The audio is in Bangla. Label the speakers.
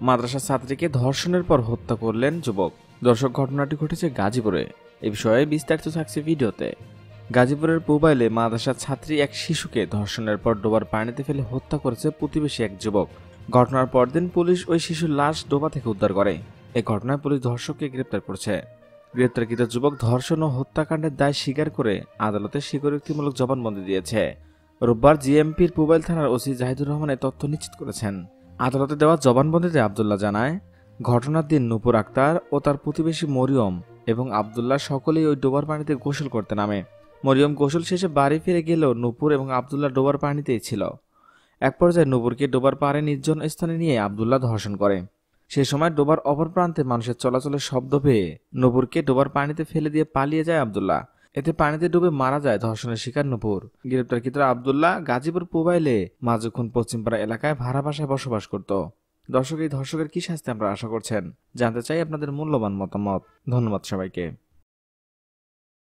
Speaker 1: মাদ্রাসা ছাত্রীকে ধর্ষণের পর হত্যা করলেন যুবক। দর্শক, ঘটনাটি ঘটেছে গাজীপুরে। এ বিষয়ে বিস্তারিত থাকছে ভিডিওতে। গাজীপুরের পুবাইলে মাদ্রাসা ছাত্রী এক শিশুকে ধর্ষণের পর ডোবার পানিতে ফেলে হত্যা করেছে প্রতিবেশী এক যুবক। ঘটনার পরদিন পুলিশ ওই শিশুর লাশ ডোবা থেকে উদ্ধার করে। এ ঘটনায় পুলিশ ধর্ষককে গ্রেপ্তার করেছে। গ্রেপ্তারকৃত যুবক ধর্ষণ ও হত্যাকাণ্ডের দায় স্বীকার করে আদালতে স্বীকারোক্তিমূলক জবানবন্দি দিয়েছে। রোববার জিএমপির পুবাইল থানার ওসি জাহিদুর রহমান এই তথ্য নিশ্চিত করেছেন। আদালতে দেওয়া জবানবন্দিতে আব্দুল্লাহ জানায়, ঘটনার দিন নূপুর আক্তার ও তার প্রতিবেশী মরিয়ম এবং আব্দুল্লাহ সকলেই ওই ডোবার পানিতে গোসল করতে নামে। মরিয়ম গোসল শেষে বাড়ি ফিরে গেলেও নূপুর এবং আব্দুল্লাহ ডোবার পানিতেই ছিল। এক পর্যায়ে নূপুরকে ডোবার পাড়ে নির্জন স্থানে নিয়ে আব্দুল্লাহ ধর্ষণ করে। সে সময় ডোবার অপর প্রান্তে মানুষের চলাচলের শব্দ পেয়ে নূপুরকে ডোবার পানিতে ফেলে দিয়ে পালিয়ে যায় আব্দুল্লাহ। এতে পানিতে ডুবে মারা যায় ধর্ষণের শিকার নূপুর। গ্রেপ্তারকৃত আব্দুল্লাহ গাজীপুর পুবাইলে মাজুখুন পশ্চিমপাড়া এলাকায় ভাড়া বাসায় বসবাস করত। দর্শক, এই ধর্ষকের কি শাস্তি আপনারা আশা করছেন? জানতে চাই আপনাদের মূল্যবান মতামত। ধন্যবাদ সবাইকে।